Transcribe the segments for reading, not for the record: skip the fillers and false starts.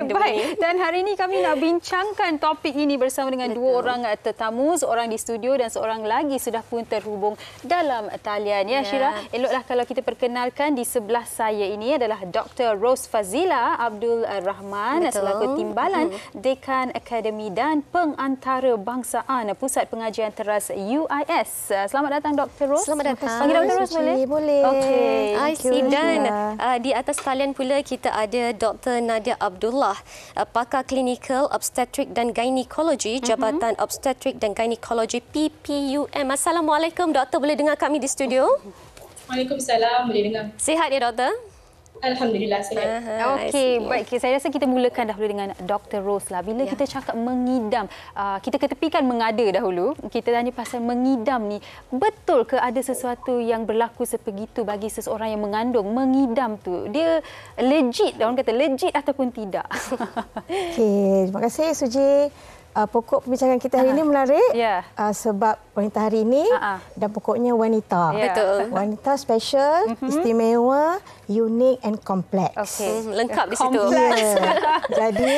Baik, dan hari ini kami nak bincangkan topik ini bersama dengan dua orang tetamu, seorang di studio dan seorang lagi sudah pun terhubung dalam talian. Ya, Syira, eloklah kalau kita perkenalkan. Di sebelah saya ini adalah Dr. Ros Fazila Abdul Rahman selaku Timbalan Dekan Akademi dan Pengantarabangsaan Pusat Pengajian Teras UIS. Selamat datang Dr. Ros. Selamat datang. Panggil Dr. Ros boleh? Boleh. Okey. Dan di atas talian pula kita ada Dr. Nadia Abdullah, pakar klinikal obstetrik dan gynecology, Jabatan Obstetrik dan Gynecology PPUM. Assalamualaikum doktor, boleh dengar kami di studio? Waalaikumsalam, boleh dengar. Sihat ya doktor? Alhamdulillah sihat. Okey, baik. Saya rasa kita mulakan dahulu dengan Dr. Ros lah. Bila kita cakap mengidam, kita ketepikan mengada dahulu. Kita tanya pasal mengidam ni, betul ke ada sesuatu yang berlaku sebegitu bagi seseorang yang mengandung? Mengidam tu, dia legit, orang kata legit ataupun tidak? Okey, terima kasih Suji. Pokok pembincangan kita hari ini menarik sebab wanita hari ini dan pokoknya wanita. Betul. Wanita special, istimewa, unik and kompleks. Lengkap di situ. Jadi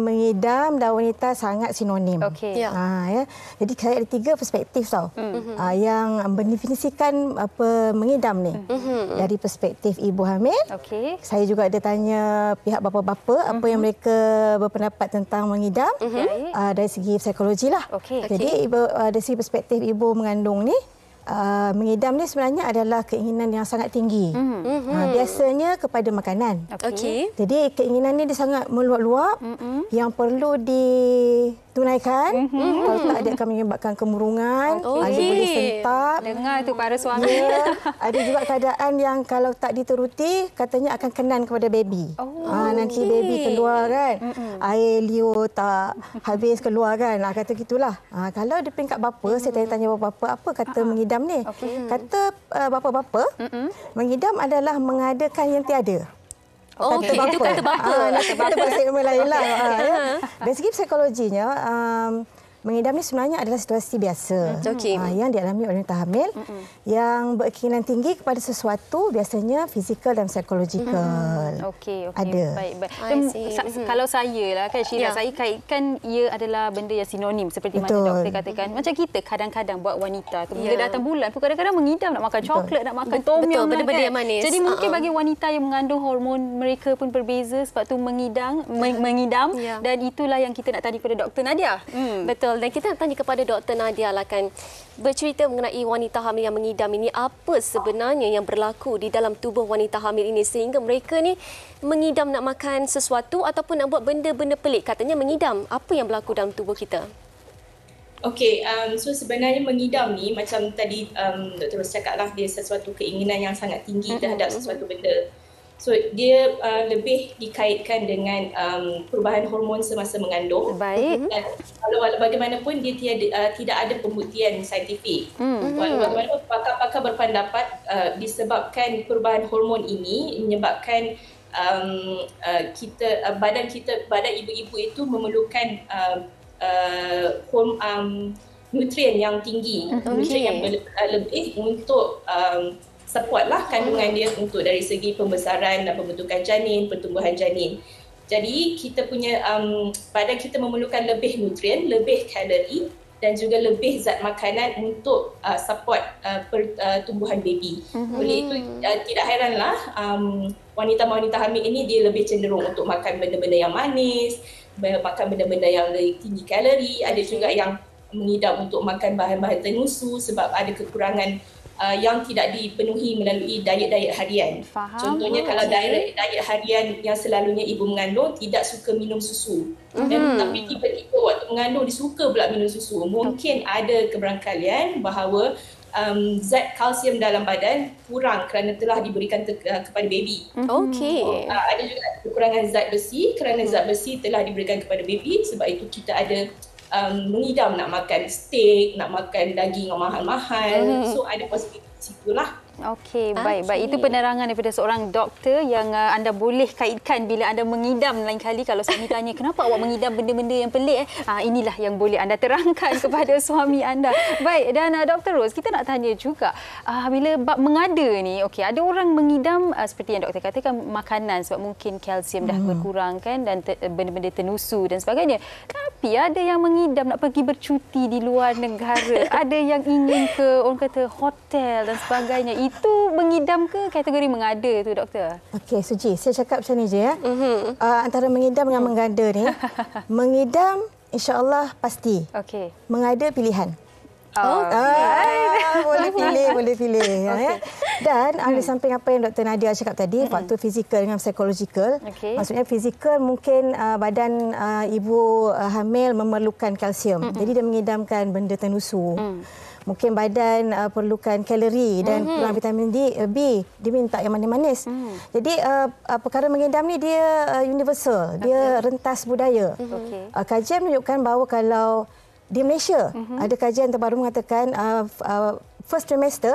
mengidam dan wanita sangat sinonim. Ya. Jadi saya ada 3 perspektif tau yang mendefinisikan apa mengidam ni. Dari perspektif ibu hamil. Saya juga ada tanya pihak bapa-bapa apa yang mereka berpendapat tentang mengidam. Dari segi psikologi lah. Jadi dari segi perspektif ibu mengandung ni, mengidam ni sebenarnya adalah keinginan yang sangat tinggi. Biasanya kepada makanan. Jadi keinginan ni dia sangat meluap-luap yang perlu ditunaikan. Kalau tak dia akan menyebabkan kemurungan, dia boleh sentak. Dengar tu para suami. Ada juga keadaan yang kalau tak dituruti katanya akan kenan kepada baby. Nanti baby keluar kan. Air liur tak habis keluar kan. Kata gitulah. Kalau di peringkat bapa, saya tanya bapa-bapa apa kata mengidam ni. Kata bapa-bapa, mengidam adalah mengadakan yang tiada. Itu kata bapa. Kata bahasa ilmu lain lah. Dari segi psikologinya, mengidam ni sebenarnya adalah situasi biasa yang dialami oleh wanita hamil yang berkeinginan tinggi kepada sesuatu, biasanya fizikal dan psikologikal. Ada. Baik. Kalau saya lah kan Syira, saya kaitkan ia adalah benda yang sinonim seperti mana doktor katakan. Macam kita kadang-kadang buat wanita tu bila datang bulan pun kadang-kadang mengidam, nak makan coklat, nak makan tom yum, benda-benda yang manis. Jadi mungkin bagi wanita yang mengandung hormon mereka pun berbeza, sebab tu mengidam dan itulah yang kita nak tanya kepada Dr. Nadia. Betul. Dan kita nak tanya kepada Dr. Nadia lah kan, bercerita mengenai wanita hamil yang mengidam ini, apa sebenarnya yang berlaku di dalam tubuh wanita hamil ini sehingga mereka ni mengidam nak makan sesuatu ataupun nak buat benda-benda pelik. Katanya mengidam, apa yang berlaku dalam tubuh kita? So sebenarnya mengidam ni macam tadi Dr. Ros cakap lah, dia sesuatu keinginan yang sangat tinggi terhadap sesuatu benda. So dia lebih dikaitkan dengan perubahan hormon semasa mengandung. Baik. Dan walau bagaimanapun dia tidak ada pembuktian saintifik. Bagaimanapun pakar-pakar berpendapat disebabkan perubahan hormon ini menyebabkan badan ibu-ibu itu memerlukan nutrien yang tinggi, nutrien yang lebih untuk support lah kandungan dia untuk dari segi pembesaran dan pembentukan janin, pertumbuhan janin. Jadi kita punya badan kita memerlukan lebih nutrien, lebih kalori dan juga lebih zat makanan untuk support pertumbuhan baby. Oleh itu tidak heranlah wanita-wanita hamil ini dia lebih cenderung untuk makan benda-benda yang manis, makan benda-benda yang tinggi kalori. Ada juga yang mengidam untuk makan bahan-bahan tenusu sebab ada kekurangan yang tidak dipenuhi melalui diet-diet harian. Contohnya kalau diet harian yang selalunya ibu mengandung tidak suka minum susu. Tapi tiba-tiba waktu mengandung dia suka pula minum susu. Mungkin ada keberangkalian bahawa zat kalsium dalam badan kurang kerana telah diberikan kepada baby. Ada juga kekurangan zat besi kerana zat besi telah diberikan kepada baby. Sebab itu kita ada mengidam nak makan steak, nak makan daging yang mahal-mahal. So ada posibilitas situlah. Okey, baik. Itu penerangan daripada seorang doktor yang anda boleh kaitkan bila anda mengidam. Lain kali kalau suami tanya, kenapa awak mengidam benda-benda yang pelik? Inilah yang boleh anda terangkan kepada suami anda. Baik, dan Dr. Ros, kita nak tanya juga, bila bab mengada ni, okey, ada orang mengidam seperti yang doktor katakan makanan sebab mungkin kalsium dah berkurang kan, dan benda-benda tenusu dan sebagainya. Tapi ada yang mengidam nak pergi bercuti di luar negara. Ada yang ingin ke, orang kata, hotel dan sebagainya. Itu mengidam ke kategori mengada tu, doktor? Okey, Suji, saya cakap macam ni je ya. Antara mengidam dengan mengada ni, mengidam insya-Allah pasti. Okey. Mengada pilihan. Boleh pilih. Ya. Dan di samping apa yang Dr. Nadia cakap tadi, faktor fizikal dengan psikologikal. Maksudnya fizikal mungkin badan ibu hamil memerlukan kalsium. Jadi dia mengidamkan benda tenusu. Mungkin badan perlukan kalori dan perlukan vitamin B, dia minta yang manis-manis. Jadi perkara mengidam ni dia universal, dia rentas budaya. Kajian menunjukkan bahawa kalau di Malaysia ada kajian terbaru mengatakan first trimester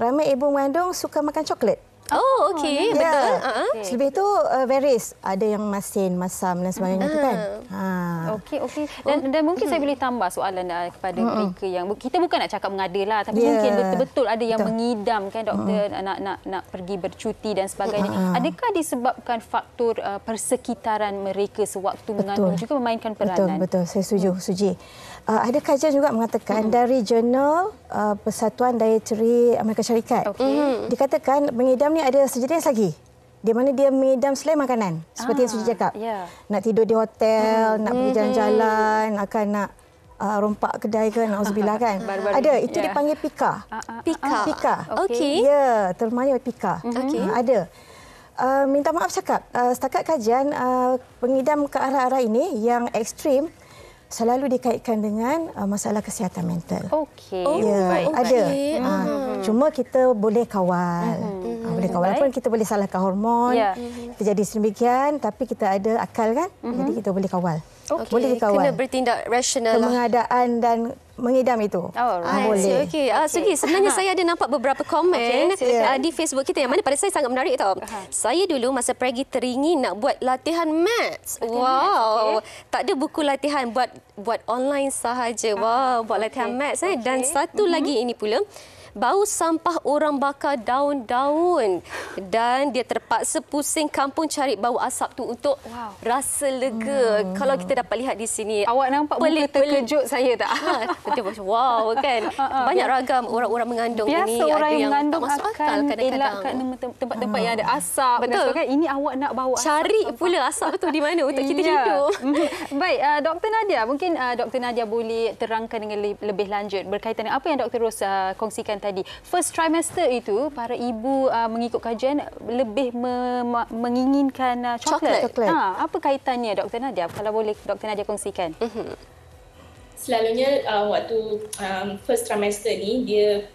ramai ibu mengandung suka makan coklat. Oh, okey. Betul. Selebih itu varies. Ada yang masin, masam dan sebagainya tu kan. Okey. Dan mungkin saya boleh tambah soalan kepada mereka yang kita bukan nak cakap mengada lah, tapi mungkin betul-betul ada yang mengidam kan, doktor, nak pergi bercuti dan sebagainya. Adakah disebabkan faktor persekitaran mereka sewaktu mengandung juga memainkan peranan? Betul. Saya setuju, Suji. Ada kajian juga mengatakan dari jurnal Persatuan Dietary Amerika Syarikat. Dikatakan mengidam ni ada sejenis lagi. Di mana dia mengidam selain makanan. Seperti yang Suji cakap. Nak tidur di hotel, nak pergi jalan-jalan, akan nak rompak kedai ke, na'udzubillah kan. Ada, itu dipanggil pika. Pika. Okey. Ya, termanya pika. Ada. Minta maaf cakap, setakat kajian pengidam ke arah-arah ini yang ekstrim selalu dikaitkan dengan masalah kesihatan mental. Okey. Ada. Cuma kita boleh kawal. Boleh kawal pun kita boleh salahkan hormon. Kita jadi sedemikian tapi kita ada akal kan? Jadi kita boleh kawal. Boleh dikawal. Kena bertindak rasional. Pengadaan dan mengidam itu. Boleh. Okey. Sugi, sebenarnya saya ada nampak beberapa komen di Facebook kita yang mana pada saya sangat menarik tau. Saya dulu masa pergi teringin nak buat latihan maths. Tak ada buku latihan, buat online sahaja. Buat latihan maths dan satu lagi ini pula, bau sampah orang bakar daun-daun dan dia terpaksa pusing kampung cari bau asap tu untuk rasa lega. Kalau kita dapat lihat di sini, awak nampak muka terkejut saya tak? Betul, wow kan. Banyak ragam orang-orang mengandung biasa ini. Biasa orang ada yang yang mengandung tak masuk akal kadang-kadang. Elakkan tempat-tempat yang ada asap. Betul. Kan? Ini awak nak bawa asap. Cari pula asap tu di mana untuk kita hidup. Baik, Dr. Nadia, mungkin Dr. Nadia boleh terangkan dengan lebih lanjut berkaitan dengan apa yang Dr. Ros kongsikan tadi. First trimester itu, para ibu mengikut kajian lebih menginginkan coklat. Apa kaitannya, Dr. Nadia? Kalau boleh Dr. Nadia kongsikan. Selalunya waktu first trimester ni, dia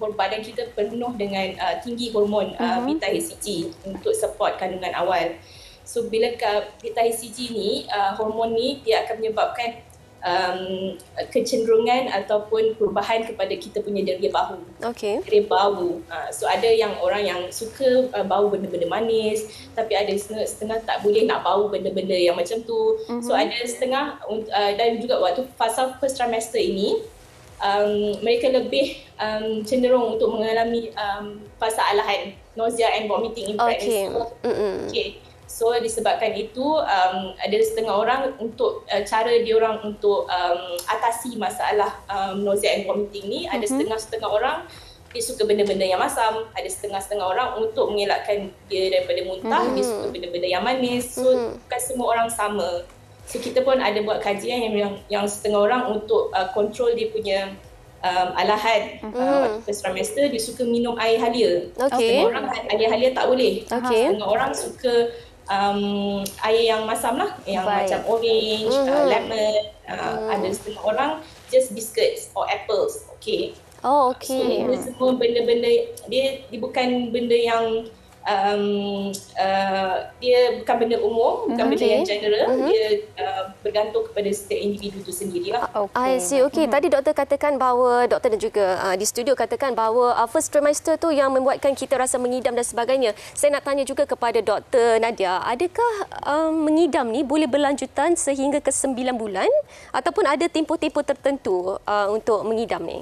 badan kita penuh dengan tinggi hormon beta HCG untuk support kandungan awal. So bila beta HCG ni, hormon ni dia akan menyebabkan kecenderungan ataupun perubahan kepada kita punya deria bahu. Deria bahu. So ada yang orang yang suka bau benda-benda manis, tapi ada setengah tak boleh nak bau benda-benda yang macam tu. So ada setengah dan juga waktu fasa first trimester ini, mereka lebih cenderung untuk mengalami fasa alahan, nausea and vomiting in pregnancy. So disebabkan itu ada setengah orang untuk cara dia orang untuk atasi masalah nausea and vomiting ni, ada setengah orang dia suka benda-benda yang masam, ada setengah orang untuk mengelakkan dia daripada muntah, dia suka benda-benda yang manis. So bukan semua orang sama. So kita pun ada buat kajian yang setengah orang untuk kontrol dia punya alahan. First trimester dia suka minum air halia. Setengah orang air halia tak boleh. Setengah orang suka air yang masam lah, yang macam orange, lemon. Ada setengah orang just biscuits or apples. So dia semua benda-benda dia bukan benda yang dia bukan benda umum, bukan benda yang general. Dia bergantung kepada setiap individu itu sendirilah. I see. Okey, tadi doktor katakan bahawa doktor dan juga di studio katakan bahawa first trimester tu yang membuatkan kita rasa mengidam dan sebagainya. Saya nak tanya juga kepada Dr. Nadia, adakah mengidam ni boleh berlanjutan sehingga ke 9 bulan ataupun ada tempoh-tempoh tertentu untuk mengidam ni?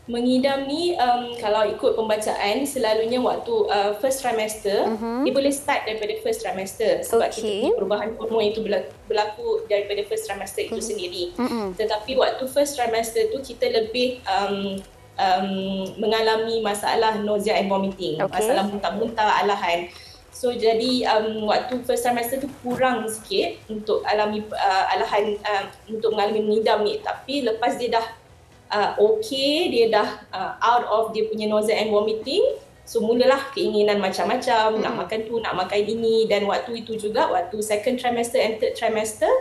Mengidam ni kalau ikut pembacaan selalunya waktu first trimester, dia boleh start daripada first trimester sebab kita punya perubahan hormon itu berlaku daripada first trimester itu sendiri. Tetapi waktu first trimester tu kita lebih mengalami masalah nausea and vomiting, masalah muntah-muntah, alahan. So jadi waktu first trimester tu kurang sikit untuk alami alahan untuk mengalami mengidam ni, tapi lepas dia dah okey, dia dah out of dia punya nausea and vomiting, so mulalah keinginan macam-macam, nak makan tu, nak makan ini. Dan waktu itu juga, waktu second trimester and third trimester,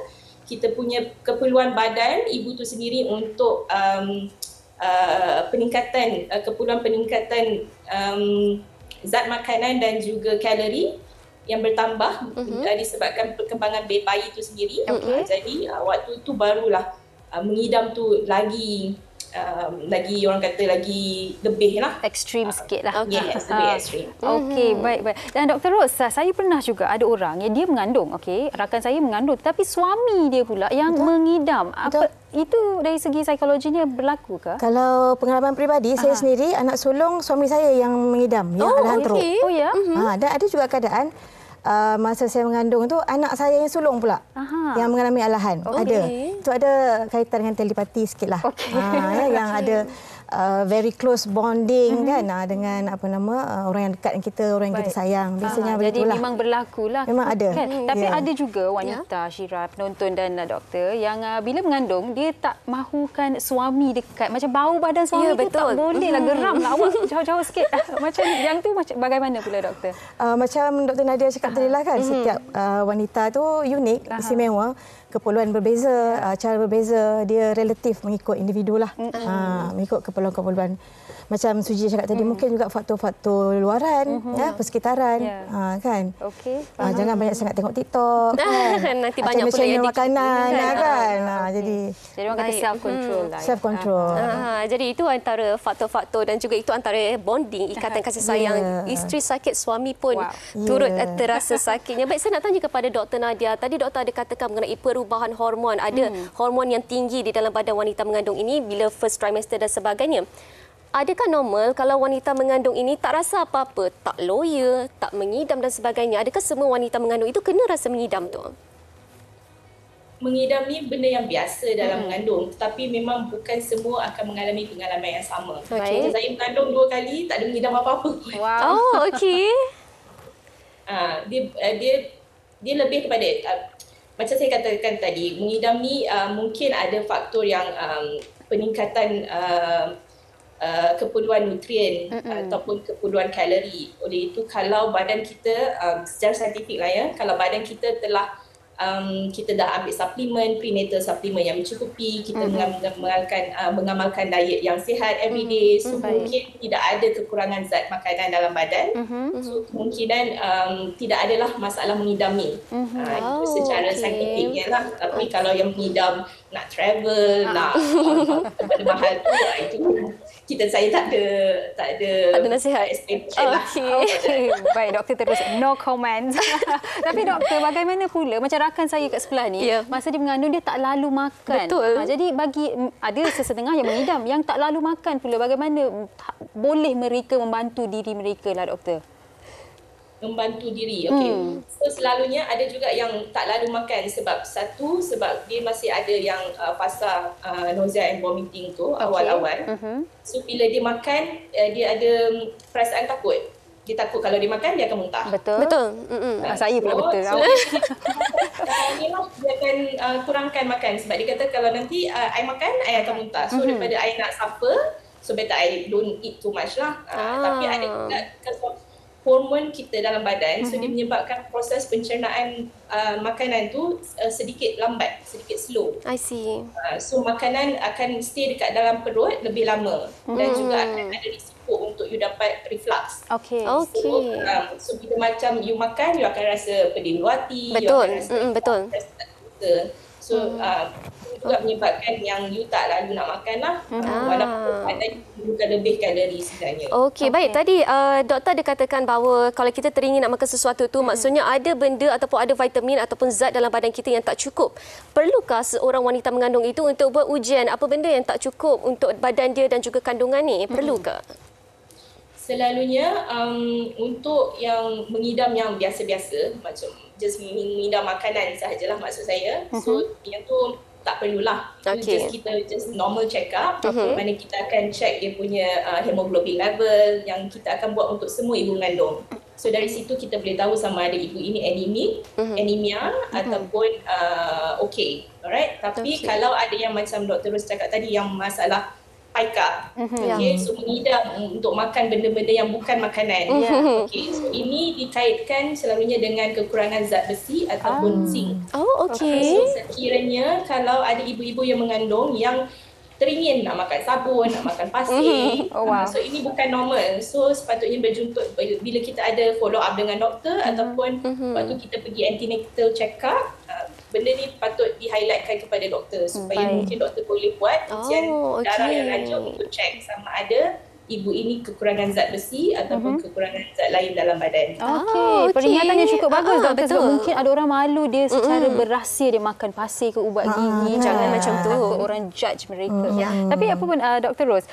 kita punya keperluan badan ibu tu sendiri untuk keperluan peningkatan zat makanan dan juga kalori yang bertambah disebabkan perkembangan bayi itu sendiri. Jadi waktu itu barulah mengidam tu lagi orang kata lagi lebih lah. Ekstrim sikit lah. Yes, lebih ekstrim. Okey, baik. Dan Dr. Ros, saya pernah juga ada orang yang dia mengandung, rakan saya mengandung, tapi suami dia pula yang mengidam. Apa itu dari segi psikologinya berlaku ke? Kalau pengalaman peribadi, saya sendiri, anak sulung suami saya yang mengidam, yang alahan teruk. Oh ya? Dan ada juga keadaan masa saya mengandung tu anak saya yang sulung pula yang mengalami alahan. Ada. Itu ada kaitan dengan telepati sikitlah. Yang ada very close bonding kan dengan orang yang dekat dengan kita, orang yang kita sayang. Biasanya jadi begitulah. memang berlakulah. Memang ada. Kan? Tapi ada juga wanita Syirah, penonton dan doktor yang bila mengandung dia tak mahukan suami dekat. Macam bau badan suami tu tak boleh lah, geram lah awak jauh-jauh sikit. Macam yang tu bagaimana pula doktor? Macam Dr. Nadia cakap tadi lah kan, setiap wanita tu unik, istimewa. Keperluan berbeza, cara berbeza, dia relatif mengikut individu lah. Mengikut keperluan-keperluan. Macam Suji cakap tadi, mungkin juga faktor-faktor luaran, persekitaran, kan. Jangan banyak sangat tengok TikTok, kan. Nanti banyak pula yang makanan, kan. Jadi orang kata self-control lah. Self-control. Jadi itu antara faktor-faktor dan juga itu antara bonding, ikatan kasih sayang. Isteri sakit, suami pun turut terasa sakitnya. Baik, saya nak tanya kepada Dr. Nadia. Tadi doktor ada katakan mengenai perubahan hormon. Ada hormon yang tinggi di dalam badan wanita mengandung ini bila first trimester dan sebagainya. Adakah normal kalau wanita mengandung ini tak rasa apa-apa, tak loya, tak mengidam dan sebagainya? Adakah semua wanita mengandung itu kena rasa mengidam tu? Mengidam ni benda yang biasa dalam mengandung, tetapi memang bukan semua akan mengalami pengalaman yang sama. Macam saya mengandung 2 kali, tak ada mengidam apa-apa. Oh, okey. Dia lebih kepada macam saya katakan tadi, mengidam ni mungkin ada faktor yang peningkatan keperluan nutrien ataupun keperluan kalori. Oleh itu kalau badan kita secara saintifik lah kalau badan kita telah kita dah ambil suplemen, prenatal suplemen yang mencukupi, kita mengamalkan diet yang sihat everyday, so mungkin tidak ada kekurangan zat makanan dalam badan, so kemungkinan tidak adalah masalah mengidam ni. Itu secara saintifik lah. Tapi kalau yang mengidam nak travel, nak tempat mahal tu, itu saya tak ada nasihat. Okey. Baik, doktor terus no comment. Tapi doktor, bagaimana pula macam rakan saya kat sebelah ni, masa dia mengandung dia tak lalu makan. Jadi bagi ada sesetengah yang mengidam yang tak lalu makan pula, bagaimana boleh mereka membantu diri mereka lah doktor? Membantu diri. Okey. So selalunya ada juga yang tak lalu makan sebab sebab dia masih ada yang fasa nausea and vomiting tu awal-awal. So bila dia makan dia ada perasaan takut. Dia takut kalau dia makan dia akan muntah. Betul. Saya pula betul. Dia akan kurangkan makan sebab dia kata kalau nanti I makan I akan muntah. So daripada I nak suffer, so better I don't eat too much lah. Tapi ada juga hormon kita dalam badan, so dia menyebabkan proses pencernaan makanan tu sedikit lambat, sedikit slow. I see. So makanan akan stay dekat dalam perut lebih lama dan juga akan ada risiko untuk you dapat reflux. So bila macam you makan, you akan rasa pedih luar hati. Betul. doktor. So juga menyebabkan yang you tak lalu nak makan lah. Walaupun ada bukan lebih kalori sebenarnya. Okey, baik. Tadi doktor ada katakan bahawa kalau kita teringin nak makan sesuatu tu, maksudnya ada benda ataupun ada vitamin ataupun zat dalam badan kita yang tak cukup. Perlukah seorang wanita mengandung itu untuk buat ujian apa benda yang tak cukup untuk badan dia dan juga kandungan ni? Perlukah? Selalunya untuk yang mengidam yang biasa-biasa, macam just mengidam makanan sahajalah maksud saya. So yang tu tak perlulah. Okay. Just normal check up. Mana kita akan check dia punya hemoglobin level yang kita akan buat untuk semua ibu mengandung. So dari situ kita boleh tahu sama ada ibu ini anemia ataupun okey. Alright. Tapi kalau ada yang macam Dr. Ros cakap tadi yang masalah paika. Okay, so mengidam untuk makan benda-benda yang bukan makanan. Okay, so ini dikaitkan selalunya dengan kekurangan zat besi ataupun zinc. Oh, okey. So sekiranya kalau ada ibu-ibu yang mengandung yang teringin nak makan sabun, nak makan pasir, so ini bukan normal. So sepatutnya berjumpa bila kita ada follow up dengan doktor ataupun waktu kita pergi antenatal check up, benda ni patut di-highlightkan kepada doktor supaya mungkin doktor boleh buat ujian darah yang lanjut untuk check sama ada ibu ini kekurangan zat besi ataupun kekurangan zat lain dalam badan. Okey, peringatannya cukup bagus doktor. Betul. Sebab mungkin ada orang malu dia secara berrahsia dia makan pasir ke ubat gigi. Jangan macam tu. Orang judge mereka. Tapi apa pun Dr. Ros,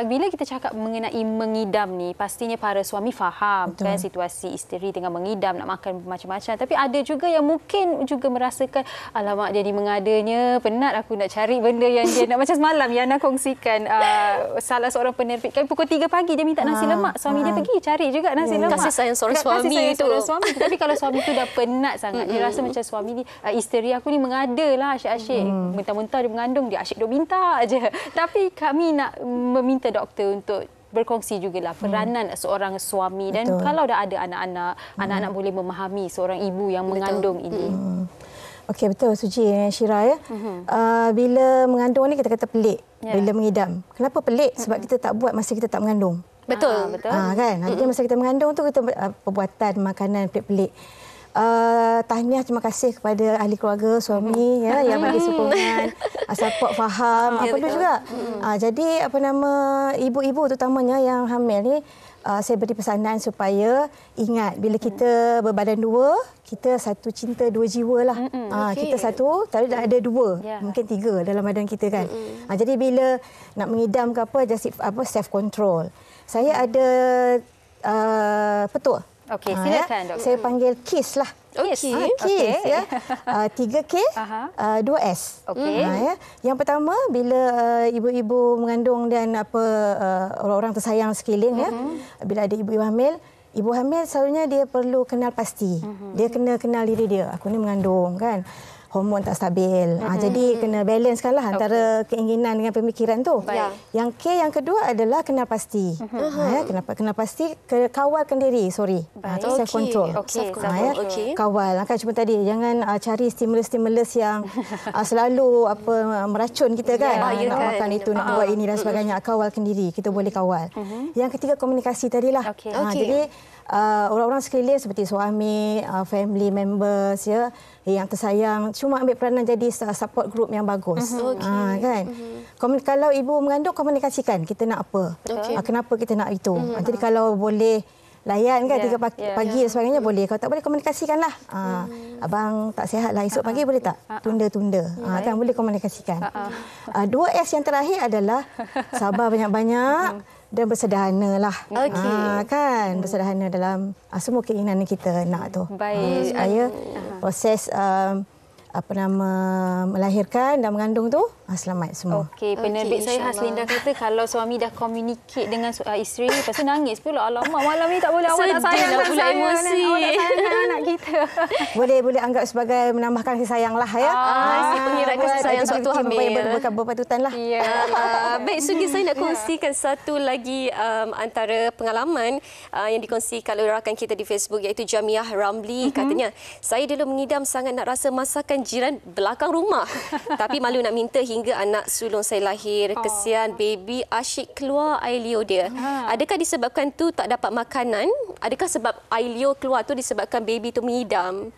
bila kita cakap mengenai mengidam ni, pastinya para suami faham kan situasi isteri dengan mengidam nak makan macam-macam. Tapi ada juga yang mungkin juga merasakan alamak dia ni mengadanya, penat aku nak cari benda yang dia nak. Macam semalam Yana kongsikan salah seorang penerbit pukul 3 pagi dia minta nasi lemak. Suami dia pergi cari juga nasi lemak. Kasih sayang seorang suami itu. Tapi kalau suami tu dah penat sangat, dia rasa macam suami ni, isteri aku ni mengada lah asyik-asyik. Mentah-mentah dia mengandung, dia asyik dia minta aje. Tapi kami nak meminta doktor untuk berkongsi jugalah peranan seorang suami dan kalau dah ada anak-anak boleh memahami seorang ibu yang mengandung ini. Okey, betul Suci Syira ya. Bila mengandung ni kita kata pelik. Bila mengidam. Kenapa pelik? Sebab kita tak buat masa kita tak mengandung. Betul. Kan? Jadi masa kita mengandung tu kita perbuatan makanan pelik-pelik. Tahniah, terima kasih kepada ahli keluarga suami yang bagi sokongan, support, faham, apa tu juga. Jadi ibu-ibu terutamanya yang hamil ni, saya beri pesanan supaya ingat bila kita berbadan dua, kita satu cinta dua jiwa lah. Kita satu, tapi dah ada dua, mungkin tiga dalam badan kita kan. Jadi bila nak mengidam ke apa, just self control. Saya ada petua. Okey, silakan doktor. Saya panggil KISS lah. KISS ya. 3K, 2S. Okey. Yang pertama bila ibu-ibu mengandung dan orang-orang tersayang sekeliling bila ada ibu-ibu hamil, ibu hamil selalunya dia perlu kenal pasti. Dia kena kenal diri dia. Aku ni mengandung kan. Hormon tak stabil. Jadi kena balancekan lah antara keinginan dengan pemikiran tu. Yang K yang kedua adalah kenal pasti. Kenal pasti, kawalkan diri. Self control. Kawal. Kan cuma tadi jangan cari stimulus-stimulus yang selalu meracun kita kan. Nak makan itu, nak buat ini dan sebagainya. Kawalkan diri. Kita boleh kawal. Yang ketiga komunikasi tadilah. Jadi orang-orang sekeliling seperti suami, family members yang tersayang cuma ambil peranan jadi support group yang bagus. Kan? Kalau ibu mengandung, komunikasikan kita nak apa, kenapa kita nak itu. Jadi kalau boleh layan kan 3 pagi dan sebagainya boleh. Kalau tak boleh komunikasikanlah. Abang tak sihat lah, esok pagi boleh tak? Tunda-tunda. Kan boleh komunikasikan. 2S yang terakhir adalah sabar banyak-banyak dan bersederhana lah. Kan bersederhana dalam semua keinginan kita nak tu. Baik. Supaya proses melahirkan dan mengandung tu selamat semua. Okey, penerbit saya Haslinda kata kalau suami dah communicate dengan isteri, lepas tu nangis pula. Alamak, malam ni tak boleh, awak tak sayang pula emosi. Awak tak sayang anak kita. Boleh anggap sebagai menambahkan kasih sayang lah ya. Pengirat kasih sayang waktu hamil. Berpatutan lah. Baik, Sugi, saya nak kongsikan satu lagi antara pengalaman yang dikongsikan oleh rakan kita di Facebook iaitu Jamiah Ramli. Katanya, saya dulu mengidam sangat nak rasa masakan jiran belakang rumah. Tapi malu nak minta hingga anak sulung saya lahir. Kesian baby asyik keluar air liur dia. Adakah disebabkan tu tak dapat makanan? Adakah sebab air liur keluar tu disebabkan baby tu mengidam?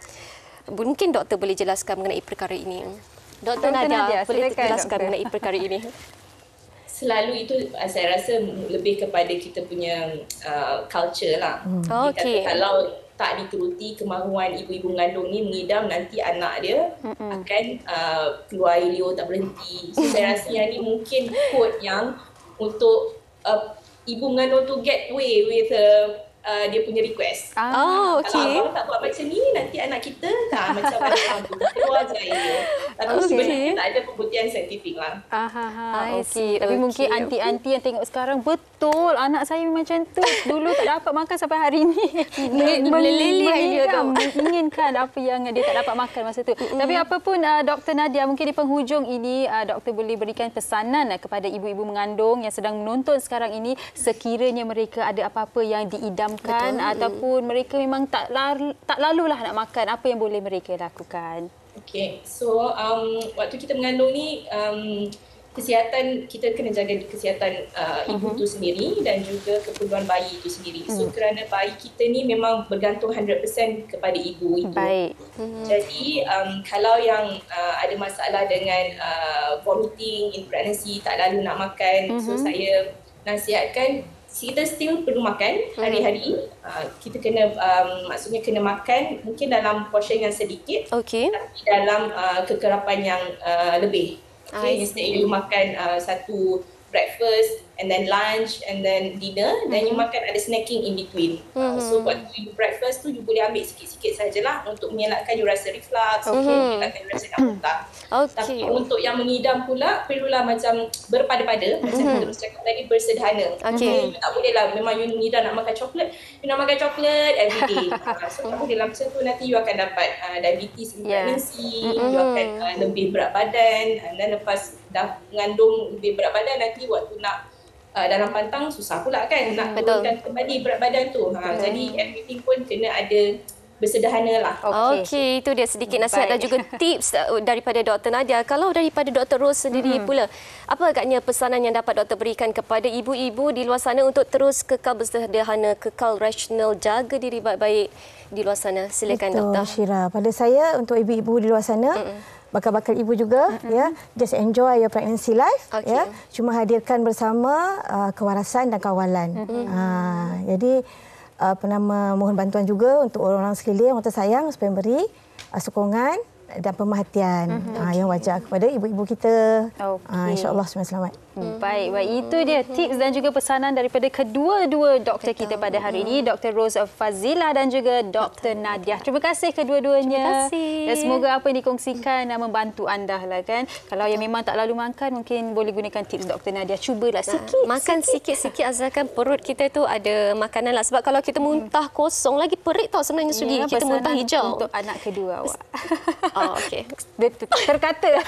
Mungkin doktor boleh jelaskan mengenai perkara ini. Dr. Nadia, boleh jelaskan mengenai perkara ini? Selalu itu saya rasa lebih kepada kita punya culture lah. Kalau tak dituruti kemahuan ibu-ibu mengandung ni mengidam, nanti anak dia akan keluar air liur tak berhenti. So saya rasa yang ni mungkin quote yang untuk ibu mengandung tu get away with dia punya request. Kalau abang tak buat macam ni, nanti anak kita macam mana keluar je air liur. Tapi sebenarnya tak ada pembuktian saintifik lah. Tapi mungkin anti-anti yang tengok sekarang, betul anak saya macam tu. Dulu tak dapat makan sampai hari ni. Menginginkan apa yang dia tak dapat makan masa tu. Tapi apapun Dr. Nadia, mungkin di penghujung ini doktor boleh berikan pesanan kepada ibu-ibu mengandung yang sedang menonton sekarang ini, sekiranya mereka ada apa-apa yang diidamkan ataupun mereka memang tak lalulah nak makan, apa yang boleh mereka lakukan? Okey, so waktu kita mengandung ni kesihatan, kita kena jaga kesihatan ibu tu sendiri dan juga keperluan bayi itu sendiri. So kerana bayi kita ni memang bergantung 100% kepada ibu itu. Baik. Jadi kalau yang ada masalah dengan vomiting in pregnancy, tak lalu nak makan, so saya nasihatkan kita still perlu makan hari-hari. Kita kena maksudnya kena makan mungkin dalam portion yang sedikit, tapi dalam kekerapan yang lebih. Instead you makan satu breakfast and then lunch and then dinner, then you makan ada snacking in between. So waktu you breakfast tu you boleh ambil sikit-sikit sajalah untuk mengelakkan you rasa reflux, mengelakkan you rasa nak muntah. Tapi untuk yang mengidam pula perlulah macam berpada-pada, macam kita cakap tadi, bersederhana. You tak boleh lah memang you mengidam nak makan coklat, you nak makan coklat every day. So tak boleh lah macam tu, nanti you akan dapat diabetes in pregnancy, you akan lebih berat badan, dan lepas dah mengandung lebih berat badan, nanti waktu nak dalam pantang susah pula kan nak turunkan kembali berat badan tu. Jadi everything pun kena ada bersederhana lah. Okey, itu dia sedikit nasihat dan juga tips daripada Dr. Nadia. Kalau daripada Dr. Ros sendiri pula, apa agaknya pesanan yang dapat doktor berikan kepada ibu-ibu di luar sana untuk terus kekal bersederhana, kekal rasional, jaga diri baik-baik di luar sana? Silakan doktor. Syira, pada saya untuk ibu-ibu di luar sana, bakal-bakal ibu juga, just enjoy your pregnancy life, cuma hadirkan bersama kewarasan dan kawalan. Jadi mohon bantuan juga untuk orang-orang sekeliling, orang tersayang, supaya beri sokongan dan pemerhatian yang wajar kepada ibu-ibu kita. InsyaAllah semua selamat. Baik, itu dia tips dan juga pesanan daripada kedua-dua doktor kita pada hari ini, Dr. Ros Fazila dan juga Dr. Nadia. Terima kasih kedua-duanya. Terima kasih. Dan semoga apa yang dikongsikan membantu anda lah kan. Kalau yang memang tak lalu makan, mungkin boleh gunakan tips Dr. Nadia. Cubalah sikit. Makan sikit-sikit asalkan perut kita tu ada makanan lah. Sebab kalau kita muntah kosong, lagi perit tau sebenarnya Sugi. Kita muntah hijau. Untuk anak kedua awak. Okey. Terkata.